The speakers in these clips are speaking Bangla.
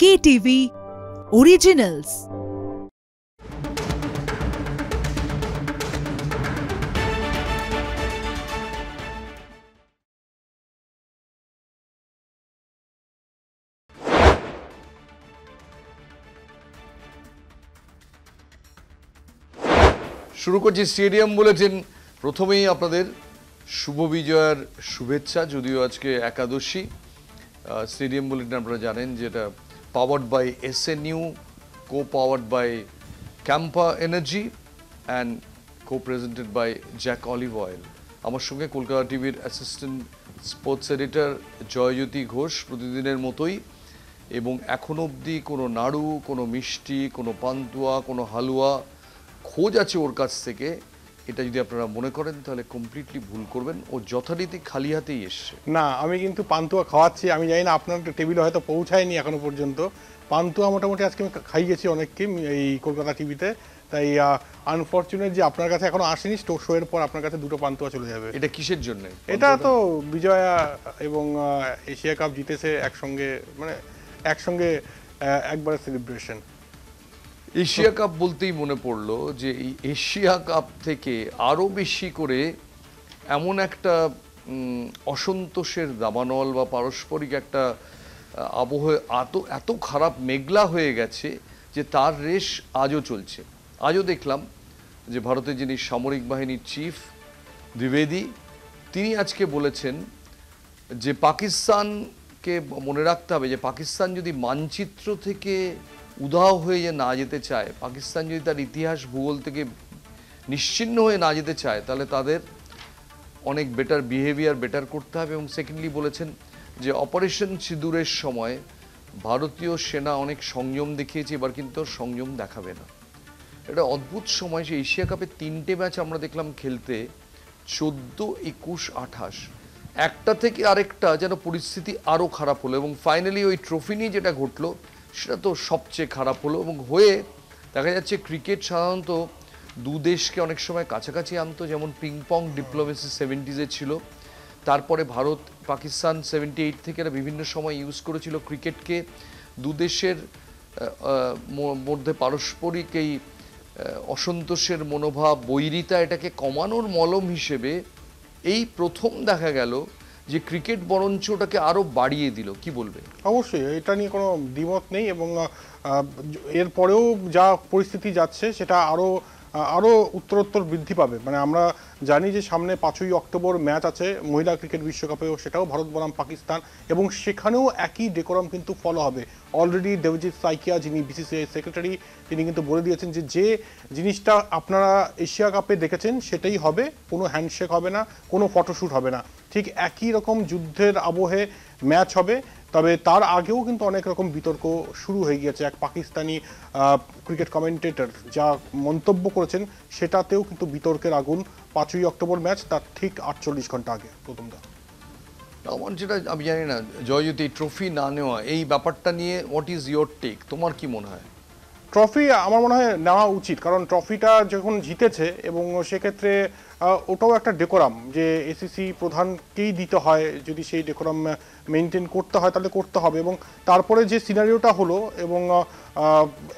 KTV Originals। শুরু করছি স্টেডিয়াম বুলেটিন। প্রথমেই আপনাদের শুভ বিজয়ার শুভেচ্ছা, যদিও আজকে একাদশী। স্টেডিয়াম বুলেটিন আপনারা জানেন যেটা powered by SNU, co powered by Campa energy and co presented by Jack olive oil. আমার সঙ্গে কলকাতা টিভির assistant sports editor Joyjyoti Ghosh প্রতিদিনের মতোই, এবং এখনো অবধি কোনো নাড়ু, কোনো মিষ্টি, কোনো পান্তুয়া, কোনো হালুয়া খোঁজ আছে ওর কাছ থেকে, এটা যদি আপনারা মনে করেন তাহলে কমপ্লিটলি ভুল করবেন। ও যথারীতি খালি হাতেই এসছে। না, আমি কিন্তু পান্তুয়া খাওয়াচ্ছি। আমি জানি না আপনার টেবিলে হয়তো পৌঁছায়নি এখনো পর্যন্ত। পান্তুয়া মোটামুটি আজকে আমি খাইয়েছি অনেককে এই কলকাতা টিভিতে। তাই আনফর্চুনেট যে আপনার কাছে এখনো আসেনি। শো এর পর আপনার কাছে দুটো পান্তুয়া চলে যাবে। এটা কিসের জন্য? এটা তো বিজয়া এবং এশিয়া কাপ জিতেছে একসঙ্গে, মানে একসঙ্গে একবারে সেলিব্রেশন। এশিয়া কাপ বলতেই মনে পড়লো যে এই এশিয়া কাপ থেকে আরও বেশি করে এমন একটা অসন্তোষের দাবানল বা পারস্পরিক একটা আবহ এত খারাপ মেঘলা হয়ে গেছে যে তার রেশ আজও চলছে। আজও দেখলাম যে ভারতের যিনি সামরিক বাহিনীর চিফ দ্বিবেদী, তিনি আজকে বলেছেন যে পাকিস্তানকে মনে রাখতে হবে যে পাকিস্তান যদি মানচিত্র থেকে উধাও হয়ে যে না যেতে চায়, পাকিস্তান যদি তার ইতিহাস ভূগোল থেকে নিশ্চিহ্ন হয়ে না যেতে চায়, তাহলে তাদের অনেক বেটার বেটার করতে হবে। এবং সেকেন্ডলি বলেছেন যে অপারেশন সিঁদুরের সময় ভারতীয় সেনা অনেক সংযম দেখিয়েছে, এবার কিন্তু সংযম দেখাবে না। এটা অদ্ভুত সময়। যে এশিয়া কাপে 3টে ম্যাচ আমরা দেখলাম খেলতে, 14, 21, 28, একটা থেকে আরেকটা যেন পরিস্থিতি আরও খারাপ হলো। এবং ফাইনালি ওই ট্রফি নিয়ে যেটা ঘটলো সেটা তো সবচেয়ে খারাপ হলো। এবং হয়ে দেখা যাচ্ছে ক্রিকেট সাধারণত দু দেশকে অনেক সময় কাছাকাছি আনতো, যেমন পিং পং ডিপ্লোমেসি 70s ছিল। তারপরে ভারত পাকিস্তান 78 থেকে বিভিন্ন সময় ইউজ করেছিল ক্রিকেটকে দু দেশের মধ্যে পারস্পরিক এই অসন্তোষের মনোভাব, বৈরিতা, এটাকে কমানোর মলম হিসেবে এই প্রথম দেখা গেল যে ক্রিকেট বরঞ্চ ওটাকে আরও বাড়িয়ে দিল। কি বলবে? অবশ্যই এটা নিয়ে কোনো দ্বিমত নেই। এবং এরপরেও যা পরিস্থিতি যাচ্ছে সেটা আরও উত্তরোত্তর বৃদ্ধি পাবে। মানে আমরা জানি যে সামনে 5ই অক্টোবর ম্যাচ আছে মহিলা ক্রিকেট বিশ্বকাপেও, সেটাও ভারত বনাম পাকিস্তান, এবং সেখানেও একই ডেকোরাম কিন্তু ফলো হবে। অলরেডি দেবজিৎ সাইকিয়া, যিনি BCCI সেক্রেটারি, তিনি কিন্তু বলে দিয়েছেন যে জিনিসটা আপনারা এশিয়া কাপে দেখেছেন সেটাই হবে, কোনো হ্যান্ডশেক হবে না, কোনো ফটোশ্যুট হবে না। ঠিক একই রকম যুদ্ধের আবহে ম্যাচ হবে। তবে তার আগেও কিন্তু অনেক রকম বিতর্ক শুরু হয়ে গিয়েছে। এক পাকিস্তানি ক্রিকেট কমেন্টেটর যা মন্তব্য করেছেন সেটাতেও কিন্তু বিতর্কের আগুন। 5ই অক্টোবর ম্যাচ, তার ঠিক 48 ঘন্টা আগে প্রথমটা। আমার যেটা আমি জানি না জয়জ্যোতি, ট্রফি না নেওয়া এই ব্যাপারটা নিয়ে হোয়াট ইজ ইয়োর টেক? তোমার কি মনে হয়? ট্রফি আমার মনে হয় নেওয়া উচিত, কারণ ট্রফিটা যখন জিতেছে, এবং সেক্ষেত্রে ওটাও একটা ডেকোরাম যে ACC প্রধানকেই দিতে হয়। যদি সেই ডেকোরাম মেনটেন করতে হয় তাহলে করতে হবে। এবং তারপরে যে সিনারিওটা হলো,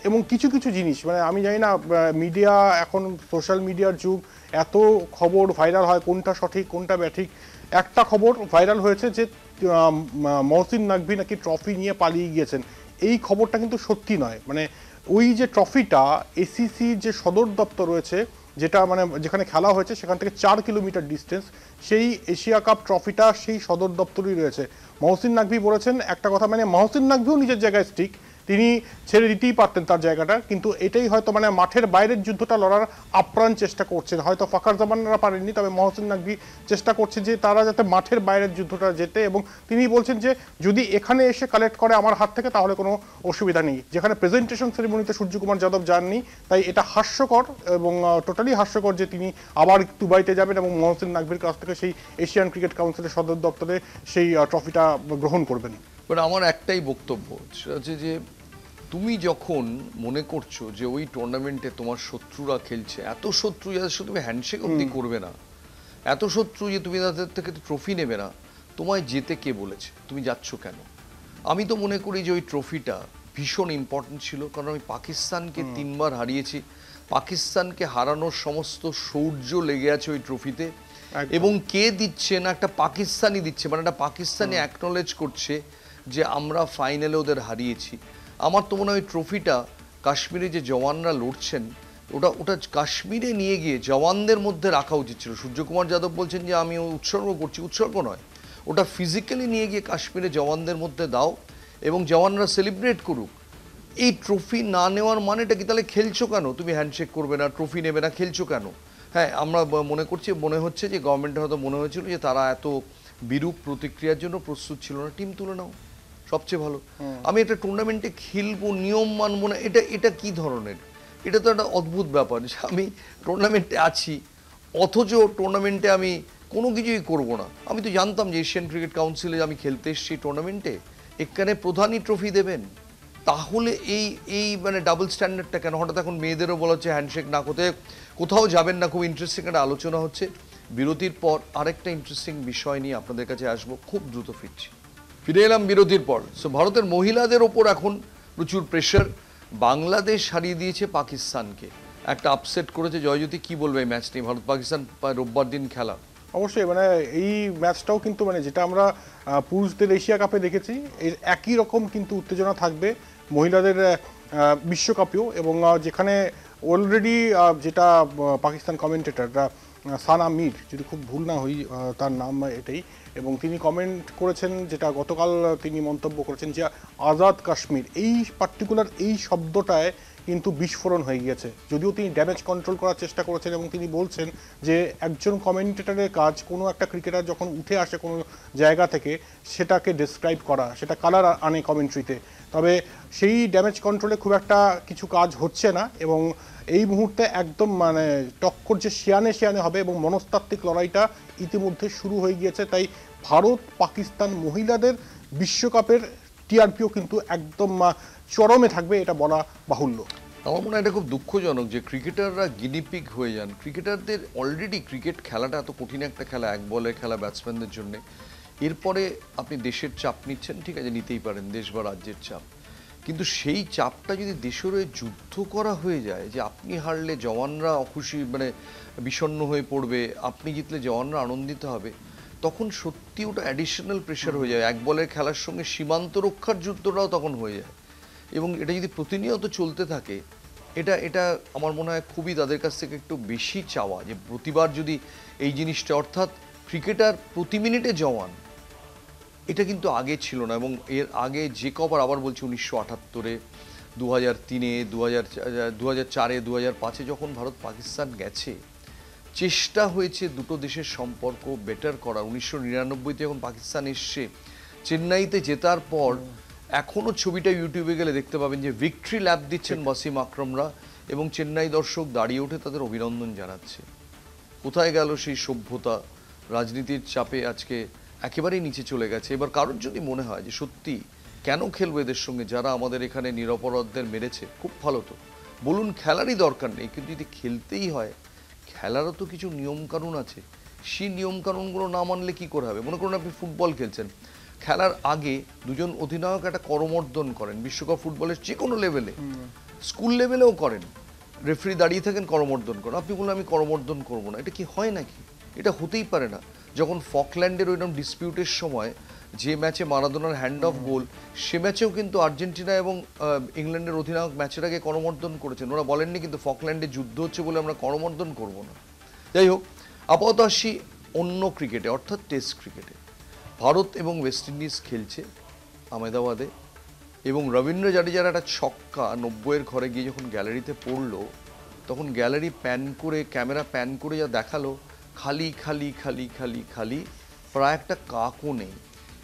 এবং কিছু কিছু জিনিস, মানে আমি জানি না, মিডিয়া এখন সোশ্যাল মিডিয়ার যুগ, এত খবর ভাইরাল হয়, কোনটা সঠিক কোনটা ব্যাঠিক। একটা খবর ভাইরাল হয়েছে যে মহসিন নাকভি নাকি ট্রফি নিয়ে পালিয়ে গিয়েছেন। এই খবরটা কিন্তু সত্যি নয়। মানে ওই যে ট্রফিটা ACC যে সদর দপ্তর রয়েছে, যেটা মানে যেখানে খেলা হয়েছে সেখান থেকে 4 কিলোমিটার ডিস্টেন্স, সেই এশিয়া কাপ ট্রফিটা সেই সদর দপ্তরই রয়েছে। মহসিন নাকভি বলেছেন একটা কথা, মানে মহসিন নাকভিও নিজের জায়গায় স্টিক, তিনি ছেড়ে দিতেই পারতেন তার জায়গাটা, কিন্তু এটাই হয়তো মানে মাঠের বাইরের যুদ্ধটা লড়ার আপ্রাণ চেষ্টা করছেন। হয়তো ফাখার জামানরা পারেননি, তবে মহসিন নাকভি চেষ্টা করছে যে তারা যাতে মাঠের বাইরের যুদ্ধটা জেতে। এবং তিনি বলছেন যে যদি এখানে এসে কালেক্ট করে আমার হাত থেকে তাহলে কোনো অসুবিধা নেই। যেখানে প্রেজেন্টেশন সেরিমনিতে সূর্যকুমার যাদব যাননি, তাই এটা হাস্যকর এবং টোটালি হাস্যকর যে তিনি আবার দুবাইতে যাবেন এবং মহসিন নাকভির কাছ থেকে সেই এশিয়ান ক্রিকেট কাউন্সিলের সদর দপ্তরে সেই ট্রফিটা গ্রহণ করবেন। বাট আমার একটাই বক্তব্য, সেটা হচ্ছে যে তুমি যখন মনে করছো যে ওই টুর্নামেন্টে তোমার শত্রুরা খেলছে, এত শত্রু যাদের সাথে তুমি হ্যান্ডশেক অবধি করবে না, এত শত্রু যে তুমি তাদের থেকে ট্রফি নেবে না, তোমায় যেতে কে বলেছে? তুমি যাচ্ছ কেন? আমি তো মনে করি যে ওই ট্রফিটা ভীষণ ইম্পর্টেন্ট ছিল, কারণ আমি পাকিস্তানকে 3বার হারিয়েছি। পাকিস্তানকে হারানোর সমস্ত সৌর্য লেগে আছে ওই ট্রফিতে, এবং কে দিচ্ছে না, একটা পাকিস্তানি দিচ্ছে, মানে একটা পাকিস্তানি অ্যাকনলেজ করছে যে আমরা ফাইনালে ওদের হারিয়েছি। আমার তো মনে হয় ওই ট্রফিটা কাশ্মীরে যে জওয়ানরা লড়ছেন, ওটা কাশ্মীরে নিয়ে গিয়ে জওয়ানদের মধ্যে রাখা উচিত ছিল। সূর্যকুমার যাদব বলছেন যে আমি উৎসর্গ করছি, উৎসর্গ নয়, ওটা ফিজিক্যালি নিয়ে গিয়ে কাশ্মীরে জওয়ানদের মধ্যে দাও এবং জওয়ানরা সেলিব্রেট করুক। এই ট্রফি না নেওয়ার মানেটা কি? তাহলে খেলছো কেন? তুমি হ্যান্ডশেক করবে না, ট্রফি নেবে না, খেলছো কেন? হ্যাঁ, আমরা মনে হচ্ছে যে গভর্নমেন্টের হয়তো মনে হয়েছিল যে তারা এত বিরূপ প্রতিক্রিয়ার জন্য প্রস্তুত ছিল না, টিম তুলে নাও, সবচেয়ে ভালো। আমি একটা টুর্নামেন্টে খেলবো, নিয়ম মানবো না, এটা কি ধরনের? এটা তো একটা অদ্ভুত ব্যাপার যে আমি টুর্নামেন্টে আছি অথচ টুর্নামেন্টে আমি কোনো কিছুই করব না। আমি তো জানতাম যে এশিয়ান ক্রিকেট কাউন্সিলে আমি খেলতে এসেছি টুর্নামেন্টে, এখানে প্রধানই ট্রফি দেবেন, তাহলে এই মানে ডাবল স্ট্যান্ডার্ডটা কেন? হঠাৎ এখন মেয়েদেরও বলা হচ্ছে হ্যান্ডশেক না করতে, কোথাও যাবেন না। খুব ইন্টারেস্টিং একটা আলোচনা হচ্ছে। বিরতির পর আরেকটা ইন্টারেস্টিং বিষয় নিয়ে আপনাদের কাছে আসবো, খুব দ্রুত ফিরছি। ফিরে এলাম বিরতির পর। সো ভারতের মহিলাদের ওপর এখন প্রচুর প্রেশার। বাংলাদেশ হারিয়ে দিয়েছে পাকিস্তানকে, একটা আপসেট করেছে। জয়জ্যোতি, কি বলবে এই ম্যাচ নিয়ে? ভারত পাকিস্তান রোববার দিন খেলা। অবশ্যই, মানে এই ম্যাচটাও কিন্তু মানে যেটা আমরা পুরুষদের এশিয়া কাপে দেখেছি, এর একই রকম কিন্তু উত্তেজনা থাকবে মহিলাদের বিশ্বকাপেও। এবং যেখানে অলরেডি যেটা পাকিস্তান কমেন্টেটররা সানা মীর, যদি খুব ভুল না হই তার নাম এটাই, এবং তিনি কমেন্ট করেছেন, যেটা গতকাল তিনি মন্তব্য করেছেন যে আজাদ কাশ্মীর, এই পার্টিকুলার এই শব্দটায় কিন্তু বিস্ফোরণ হয়ে গিয়েছে। যদিও তিনি ড্যামেজ কন্ট্রোল করার চেষ্টা করেছেন এবং তিনি বলছেন যে একজন কমেন্টেটরের কাজ কোনো একটা ক্রিকেটার যখন উঠে আসে কোনো জায়গা থেকে সেটাকে ডেসক্রাইব করা, সেটা কালার আনে কমেন্ট্রিতে, তবে সেই ড্যামেজ কন্ট্রোলে খুব একটা কিছু কাজ হচ্ছে না। এবং এই মুহূর্তে একদম মানে টক্কর যে শিয়ানে হবে এবং মনস্তাত্ত্বিক লড়াইটা ইতিমধ্যে শুরু হয়ে গিয়েছে। তাই ভারত পাকিস্তান মহিলাদের বিশ্বকাপের টিআরপিও কিন্তু একদম চরমে থাকবে, এটা বলা বাহুল্য। আমার মনে হয় এটা খুব দুঃখজনক যে ক্রিকেটাররা গিনিপিগ হয়ে যান। ক্রিকেটারদের অলরেডি ক্রিকেট খেলাটা এত কঠিন একটা খেলা, এক বলের খেলা ব্যাটসম্যানদের জন্য। এরপরে আপনি দেশের চাপ নিচ্ছেন, ঠিক আছে, নিতেই পারেন, দেশ বা রাজ্যের চাপ, কিন্তু সেই চাপটা যদি দেশের হয়ে যুদ্ধ করা হয়ে যায়, যে আপনি হারলে জওয়ানরা অখুশি মানে বিষণ্ণ হয়ে পড়বে, আপনি জিতলে জওয়ানরা আনন্দিত হবে, তখন সত্যি ওটা অ্যাডিশনাল প্রেশার হয়ে যায়। এক বলের খেলার সঙ্গে সীমান্ত রক্ষার যুদ্ধটাও তখন হয়ে যায়। এবং এটা যদি প্রতিনিয়ত চলতে থাকে, এটা আমার মনে হয় খুবই তাদের কাছ থেকে একটু বেশি চাওয়া, যে প্রতিবার যদি এই জিনিসটা, অর্থাৎ ক্রিকেটার প্রতি মিনিটে জওয়ান, এটা কিন্তু আগে ছিল না। এবং এর আগে যে কবার, আবার বলছি, 1978-এ, 2003-এ, 2004-এ, 2005-এ যখন ভারত পাকিস্তান গেছে, চেষ্টা হয়েছে দুটো দেশের সম্পর্ক বেটার করার। 1999-তে যখন পাকিস্তান এসছে, চেন্নাইতে জেতার পর এখনও ছবিটা ইউটিউবে গেলে দেখতে পাবেন যে ভিক্টরি ল্যাপ দিচ্ছেন ওয়াসিম আকরমরা, এবং চেন্নাই দর্শক দাঁড়িয়ে উঠে তাদের অভিনন্দন জানাচ্ছে। কোথায় গেল সেই সভ্যতা? রাজনীতির চাপে আজকে একেবারেই নিচে চলে গেছে। এবার কারোর যদি মনে হয় যে সত্যি কেন খেলবো এদের সঙ্গে, যারা আমাদের এখানে নিরপরাধদের মেরেছে, খুব ভালো, তো বলুন, খেলারই দরকার নেই, কিন্তু যদি খেলতেই হয়, খেলারও তো কিছু নিয়মকানুন আছে। সেই নিয়মকানুনগুলো না মানলে কি করে হবে? মনে করুন আপনি ফুটবল খেলছেন, খেলার আগে দুজন অধিনায়ক একটা করমর্দন করেন, বিশ্বকাপ ফুটবলের যে কোনো লেভেলে, স্কুল লেভেলেও করেন, রেফারি দাঁড়িয়ে থাকেন, করমর্দন করেন। আপনি বললেন আমি করমর্দন করবো না, এটা কি হয় নাকি? এটা হতেই পারে না। যখন ফকল্যান্ডের ওইরকম ডিসপিউটের সময় যে ম্যাচে মারাদোনার হ্যান্ড অফ গোল, সে ম্যাচেও কিন্তু আর্জেন্টিনা এবং ইংল্যান্ডের অধিনায়ক ম্যাচের আগে করমর্দন করেছেন। ওরা বলেননি কিন্তু ফকল্যান্ডে যুদ্ধ হচ্ছে বলে আমরা করমর্দন করব না। যাই হোক, আপাতত আসি অন্য ক্রিকেটে, অর্থাৎ টেস্ট ক্রিকেটে। ভারত এবং ওয়েস্ট ইন্ডিজ খেলছে আহমেদাবাদে, এবং রবীন্দ্র জাডেজার একটা ছক্কা 90-এর ঘরে গিয়ে যখন গ্যালারিতে পড়লো, তখন গ্যালারি প্যান করে, ক্যামেরা প্যান করে যা দেখালো, খালি খালি খালি খালি খালি, প্রায় একটা কাকও নেই।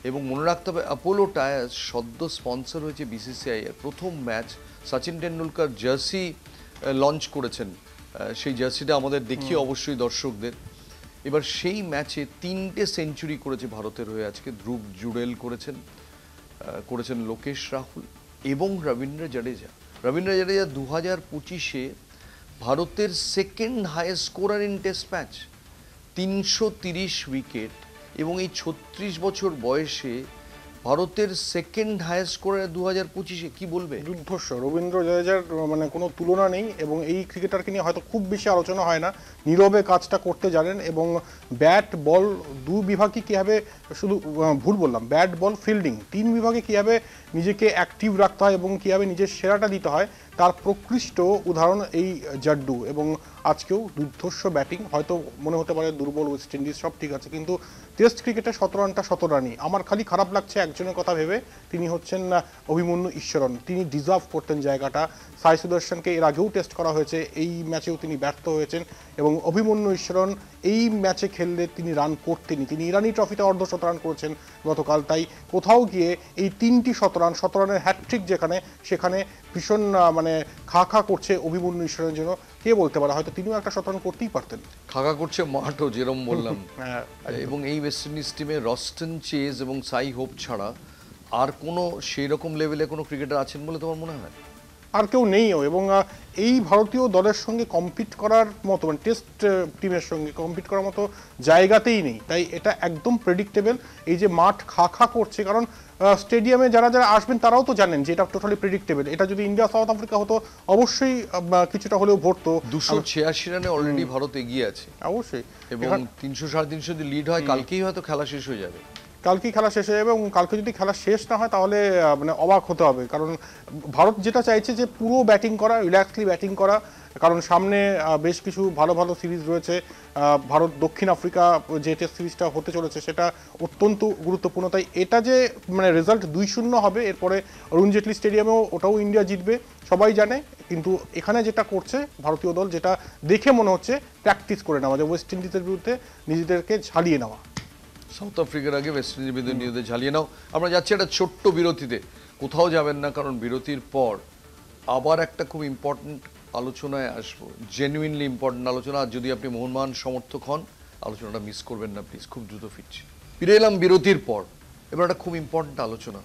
এবং মনে রাখতে হবে, অ্যাপোলো টায়ার্স সদ্য স্পন্সর হয়েছে বিসিসিআই এর। প্রথম match Sachin Tendulkar jersey launch করেছেন, সেই জার্সিটা আমাদের দেখিয়ে অবশ্যই দর্শকদের। এবার সেই ম্যাচে 3টে সেঞ্চুরি করেছে ভারতের হয়ে আজকে। ধ্রুব জুড়েল করেছেন লোকেশ রাহুল এবং রবীন্দ্র জাডেজা। 2025-এ ভারতের second highest scorer in test match, 330 wicket. এবং এই 36 বছর বয়সে ভারতের সেকেন্ড হাইয়েস্ট করে 2025-এ, কি বলবে? দুর্ধর্ষ রবীন্দ্র জাদেজার মানে কোনো তুলনা নেই, এবং এই ক্রিকেটারকে নিয়ে হয়তো খুব বেশি আলোচনা হয় না। নীরবে কাজটা করতে জানেন, এবং ব্যাট বল দু বিভাগে কীভাবে, শুধু ভুল বললাম, ব্যাট বল ফিল্ডিং 3 বিভাগে কীভাবে নিজেকে অ্যাক্টিভ রাখতে হয় এবং কীভাবে নিজের সেরাটা দিতে হয় তার প্রকৃষ্ট উদাহরণ এই জাড্ডু। এবং আজকেও দুর্ধর্ষ ব্যাটিং। হয়তো মনে হতে পারে দুর্বল ওয়েস্ট ইন্ডিজ, সব ঠিক আছে, কিন্তু টেস্ট ক্রিকেটে 17 রানটা 17 রানই। আমার খালি খারাপ লাগছে একজনের কথা ভেবে, তিনি হচ্ছেন অভিমন্যু ঈশ্বরন। তিনি ডিজার্ভ করতেন জায়গাটা। সাই সুদর্শনকে এর আগেও টেস্ট করা হয়েছে, এই ম্যাচেও তিনি ব্যর্থ হয়েছেন, এবং অভিমন্যু ঈশ্বরন এই ম্যাচে খেললে তিনি রান করতেনই। তিনি ইরানি ট্রফিতে অর্ধশতরান করেছেন গতকাল। তাই কোথাও গিয়ে এই 3টি 17 রানের হ্যাটট্রিক যেখানে, সেখানে ভীষণ মানে খা খা করছে অভিমন্যু ঈশ্বরের জন্য। কে বলতে পারে, হয়তো তিনিও একটা 17 রান করতেই পারতেন। খাকা করছে মাঠও, যেরকম বললাম। এবং এই ওয়েস্ট ইন্ডিজ টিমে রস্টন চেজ এবং সাই হোপ ছাড়া আর কোনো সেই রকম লেভেলে কোনো ক্রিকেটার আছেন বলে তোমার মনে হয়? আর কেউ নেইও, এবং এই ভারতীয় দলের সঙ্গে কম্পিট করার মতো, মানে টেস্ট টিমের সঙ্গে কম্পিট করার মতো জায়গাতেই নেই। তাই এটা একদম প্রেডিক্টেবল, এই যে মাঠ খা খা করছে। কারণ স্টেডিয়ামে যারা যারা আসবেন তারাও তো জানেন যে এটা টোটালি প্রেডিক্টেবল। এটা যদি ইন্ডিয়া সাউথ আফ্রিকা হতো অবশ্যই কিছুটা হলেও ভরতো। 286 রানে অলরেডি ভারত এগিয়ে আছে অবশ্যই, এবং 300 350 যদি লিড হয়, কালকেই হয়তো খেলা শেষ হয়ে যাবে। কালকেই খেলা শেষ হয়ে যাবে, এবং কালকে যদি খেলা শেষ না হয় তাহলে মানে অবাক হতে হবে। কারণ ভারত যেটা চাইছে যে পুরো ব্যাটিং করা, রিল্যাক্সলি ব্যাটিং করা, কারণ সামনে বেশ কিছু ভালো ভালো সিরিজ রয়েছে। ভারত দক্ষিণ আফ্রিকা যে টেস্ট সিরিজটা হতে চলেছে সেটা অত্যন্ত গুরুত্বপূর্ণ। তাই এটা যে মানে রেজাল্ট 2-0 হবে এরপরে অরুণ জেটলি স্টেডিয়ামেও, ওটাও ইন্ডিয়া জিতবে সবাই জানে। কিন্তু এখানে যেটা করছে ভারতীয় দল, যেটা দেখে মনে হচ্ছে প্র্যাকটিস করে নেওয়া, যে ওয়েস্ট ইন্ডিজের বিরুদ্ধে নিজেদেরকে ঝালিয়ে নেওয়া। সাউথ আফ্রিকার আগে ওয়েস্ট ইন্ডিজের বিরুদ্ধে নিজেদের ঝালিয়ে নাও। আমরা যাচ্ছি একটা ছোট্ট বিরতিতে, কোথাও যাবেন না, কারণ বিরতির পর আবার একটা খুব ইম্পর্টেন্ট আলোচনায় আসবো, জেনুইনলি ইম্পর্টেন্ট আলোচনা। আর যদি আপনি মোহনবাগান সমর্থক হন, আলোচনাটা মিস করবেন না প্লিজ। খুব দ্রুত ফিরছি, ফিরে এলাম বিরতির পর। এবার একটা খুব ইম্পর্টেন্ট আলোচনা,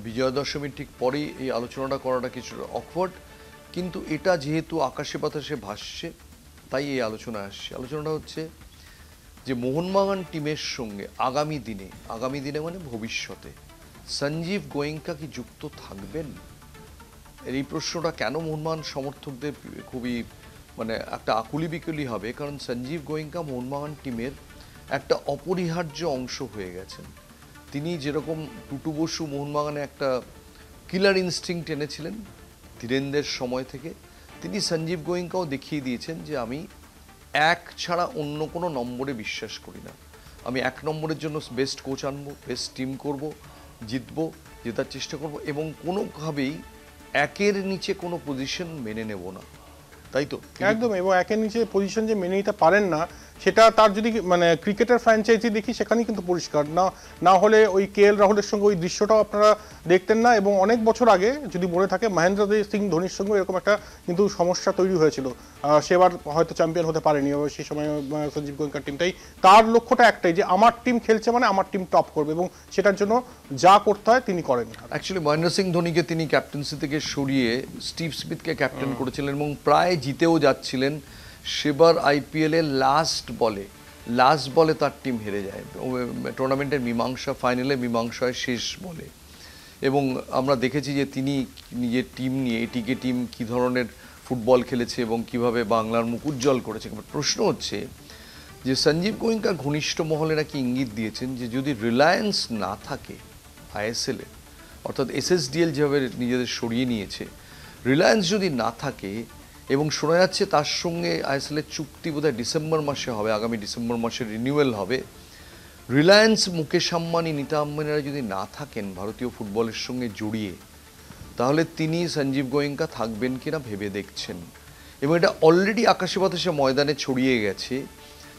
বিজয়া দশমীর ঠিক পরেই এই আলোচনাটা করাটা কিছুটা অকওয়ার্ড, কিন্তু এটা যেহেতু আকাশে বাতাসে ভাসছে তাই এই আলোচনা আসছে। আলোচনাটা হচ্ছে যে মোহনবাগান টিমের সঙ্গে আগামী দিনে মানে ভবিষ্যতে সঞ্জীব গোয়েঙ্কা কি যুক্ত থাকবেন? এই প্রশ্নটা কেন মোহনবাগান সমর্থকদের খুবই মানে একটা আকুলি বিকুলি হবে, কারণ সঞ্জীব গোয়েঙ্কা মোহনবাগান টিমের একটা অপরিহার্য অংশ হয়ে গেছেন। তিনি যেরকম টুটু বসু মোহনবাগানে একটা কিলার ইনস্টিংক্ট এনেছিলেন ধীরেন্দ্রের সময় থেকে, তিনি সঞ্জীব গোয়েঙ্কাও দেখিয়ে দিয়েছেন যে আমি 1 ছাড়া অন্য কোনো নম্বরে বিশ্বাস করি না। আমি 1 নম্বরের জন্য বেস্ট কোচ আনবো, বেস্ট টিম করব, জিতবো, জেতার চেষ্টা করব, এবং কোনোভাবেই 1-এর নিচে কোনো পজিশন মেনে নেব না। তাই তো? একদম। এবং 1-এর নিচে পজিশন যে মেনে নিতে পারেন না, সেটা তার যদি মানে ক্রিকেটের ফ্র্যাঞ্চাইজি দেখি সেখানেই কিন্তু পরিষ্কার। না হলে ওই KL রাহুলের সঙ্গে ওই দৃশ্যটাও আপনারা দেখতেন না। এবং অনেক বছর আগে যদি মনে থাকে, মহেন্দ্র সিং ধোনির সঙ্গে এরকম একটা কিন্তু সমস্যা তৈরি হয়েছিল। সেবার হয়তো চ্যাম্পিয়ন হতে পারেনি সেই সময় সঞ্জীব গোয়েঙ্কার টিমটাই। তার লক্ষ্যটা একটাই, যে আমার টিম খেলছে মানে আমার টিম টপ করবে, এবং সেটার জন্য যা করতে হয় তিনি করেন। অ্যাকচুয়ালি মহেন্দ্র সিং ধোনিকে তিনি ক্যাপ্টেন্সি থেকে সরিয়ে স্টিভ স্মিথকে ক্যাপ্টেন করেছিলেন এবং প্রায় জিতেও যাচ্ছিলেন। সেবার IPL-এর লাস্ট বলে তার টিম হেরে যায়, টুর্নামেন্টের মীমাংসা, ফাইনালে মীমাংসা হয় শেষ বলে। এবং আমরা দেখেছি যে তিনি নিজের টিম নিয়ে, এটিকে টিম কী ধরনের ফুটবল খেলেছে এবং কিভাবে বাংলার মুখ উজ্জ্বল করেছে। প্রশ্ন হচ্ছে যে সঞ্জীব গোয়েঙ্কা ঘনিষ্ঠ মহলে নাকি ইঙ্গিত দিয়েছেন যে যদি রিলায়েন্স না থাকে ISL-এ, অর্থাৎ SSDL যেভাবে নিজেদের সরিয়ে নিয়েছে, রিলায়েন্স যদি না থাকে, এবং শোনা যাচ্ছে তার সঙ্গে ISL-এর চুক্তি বোধহয় ডিসেম্বর মাসে হবে, আগামী ডিসেম্বর মাসে রিনিউয়াল হবে। রিলায়েন্স, মুকেশ আম্বানি, নীতা আম্বানিরা যদি না থাকেন ভারতীয় ফুটবলের সঙ্গে জড়িয়ে, তাহলে তিনি সঞ্জীব গোয়েঙ্কা থাকবেন কিনা ভেবে দেখছেন। এবং এটা অলরেডি আকাশে বাতাসে ময়দানে ছড়িয়ে গেছে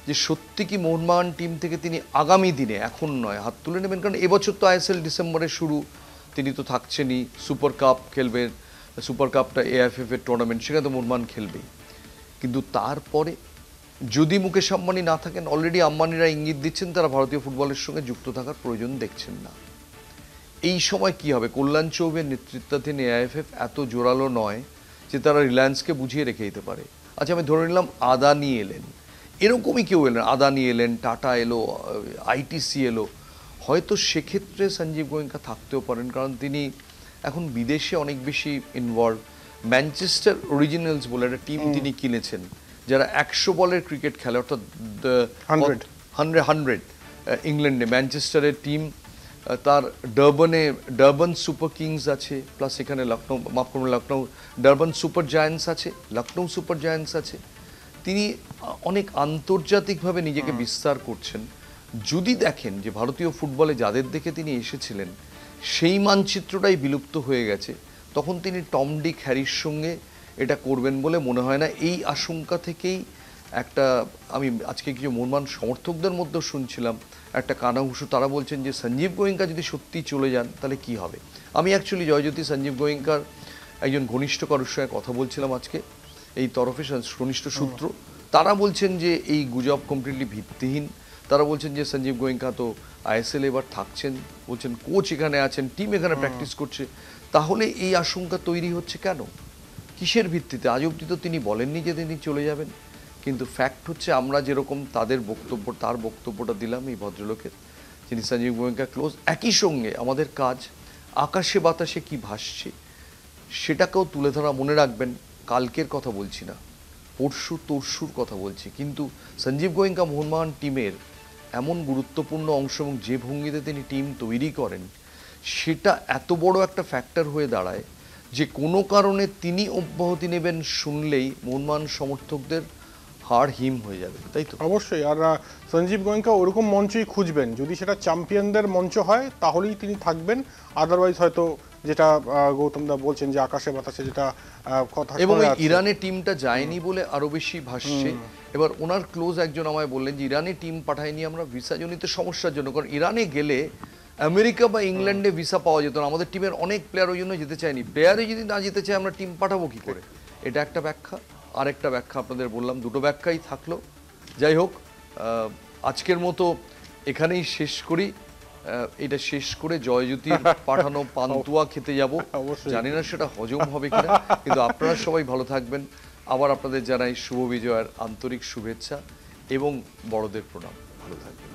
যে সত্যি কি মোহনবাগান টিম থেকে তিনি আগামী দিনে, এখন নয়, হাত তুলে নেবেন। কারণ এবছর তো ISL ডিসেম্বরে শুরু, তিনি তো থাকছেনই, সুপার কাপ খেলবেন, সুপার কাপটা AIFF-এর টুর্নামেন্ট, সেখানে তো মোহনবাগান খেলবেই। কিন্তু তারপরে যদি মুকেশ আম্বানি না থাকেন, অলরেডি আম্বানিরা ইঙ্গিত দিচ্ছেন তারা ভারতীয় ফুটবলের সঙ্গে যুক্ত থাকার প্রয়োজন দেখছেন না। এই সময় কি হবে? কল্যাণ চৌবের নেতৃত্বাধীন AIFF এত জোরালো নয় যে তারা রিলায়েন্সকে বুঝিয়ে রেখে দিতে পারে। আচ্ছা, আমি ধরে নিলাম আদানি এলেন, এরকমই কেউ এলেন, আদানি এলেন, টাটা এলো, ITC এলো, হয়তো সেক্ষেত্রে সঞ্জীব গোয়েঙ্কা থাকতেও পারেন, কারণ তিনি এখন বিদেশে অনেক বেশি ইনভলভ। ম্যানচেস্টার অরিজিনালস বলে একটা টিম তিনি কিনেছেন, যারা 100 বলের ক্রিকেট খেলে, অর্থাৎ 100 ইংল্যান্ডে ম্যানচেস্টারের টিম। তার ডারবান সুপার কিংস আছে, প্লাস এখানে লখনৌ ডারবান সুপার জায়ান্টস আছে, লখনৌ সুপার জায়ান্টস আছে। তিনি অনেক আন্তর্জাতিকভাবে নিজেকে বিস্তার করছেন। যদি দেখেন যে ভারতীয় ফুটবলে যাদের দেখে তিনি এসেছিলেন সেই মানচিত্রটাই বিলুপ্ত হয়ে গেছে, তখন তিনি টম ডিক হ্যারির সঙ্গে এটা করবেন বলে মনে হয় না। এই আশঙ্কা থেকেই একটা, আমি আজকে কিছু মোহনবাগান সমর্থকদের মধ্যেও শুনছিলাম একটা কানাঘুষো, তারা বলছেন যে সঞ্জীব গোয়েঙ্কা যদি সত্যি চলে যান তাহলে কি হবে। আমি অ্যাকচুয়ালি জয়জ্যোতি সঞ্জীব গোয়েঙ্কার একজন ঘনিষ্ঠ কারোর সঙ্গে কথা বলছিলাম আজকে, এই তরফে ঘনিষ্ঠ সূত্র, তারা বলছেন যে এই গুজব কমপ্লিটলি ভিত্তিহীন। তারা বলছেন যে সঞ্জীব গোয়েঙ্কা তো আইএসএল এবার থাকছেন, বলছেন কোচ এখানে আছেন, টিম এখানে প্র্যাকটিস করছে, তাহলে এই আশঙ্কা তৈরি হচ্ছে কেন, কিসের ভিত্তিতে? আজ অবধি তো তিনি বলেননি যে তিনি চলে যাবেন। কিন্তু ফ্যাক্ট হচ্ছে আমরা যেরকম তার বক্তব্যটা দিলাম এই ভদ্রলোকের, যিনি সঞ্জীব গোয়েঙ্কা ক্লোজ, একই সঙ্গে আমাদের কাজ আকাশে বাতাসে কি ভাসছে সেটাকেও তুলে ধরা। মনে রাখবেন, কালকের কথা বলছি না, তরশুর কথা বলছি, কিন্তু সঞ্জীব গোয়েঙ্কা মোহনবাগান টিমের এমন গুরুত্বপূর্ণ অংশ এবং যে ভঙ্গিতে তিনি টিম তৈরি করেন সেটা এত বড় একটা ফ্যাক্টর হয়ে দাঁড়ায় যে কোনো কারণে তিনি অব্যাহতি নেবেন শুনলেই মোহনবাগান সমর্থকদের হাড় হিম হয়ে যাবে, তাই তো? অবশ্যই। আর সঞ্জীব গোয়েঙ্কা ওরকম মঞ্চই খুঁজবেন, যদি সেটা চ্যাম্পিয়নদের মঞ্চ হয় তাহলেই তিনি থাকবেন, আদারওয়াইজ হয়তো যেটা গৌতম দা বলছেন যে আকাশে বাতাসে যেটা কথা। এবং ইরানে টিমটা যায়নি বলে আরো বেশি ভাসছে। এবার ওনার ক্লোজ একজন আমায় বললেন যে ইরানে টিম পাঠায়নি আমরা ভিসাজনিত সমস্যার জন্য, কারণ ইরানে গেলে আমেরিকা বা ইংল্যান্ডে ভিসা পাওয়া যেত না। আমাদের টিমের অনেক প্লেয়ার ওই জন্য যেতে চায়নি। প্লেয়ারে যদি না যেতে চায় আমরা টিম পাঠাবো কি করে? এটা একটা ব্যাখ্যা। আরেকটা ব্যাখ্যা আপনাদের বললাম, দুটো ব্যাখ্যাই থাকলো। যাই হোক, আজকের মতো এখানেই শেষ করি। এটা শেষ করে জয়জ্যোতির পাঠানো পান্তুয়া খেতে যাব। জানি না সেটা হজম হবে কিনা, কিন্তু আপনারা সবাই ভালো থাকবেন। আবার আপনাদের জানাই শুভ বিজয়ের আন্তরিক শুভেচ্ছা এবং বড়দের প্রণাম। ভালো থাকবেন।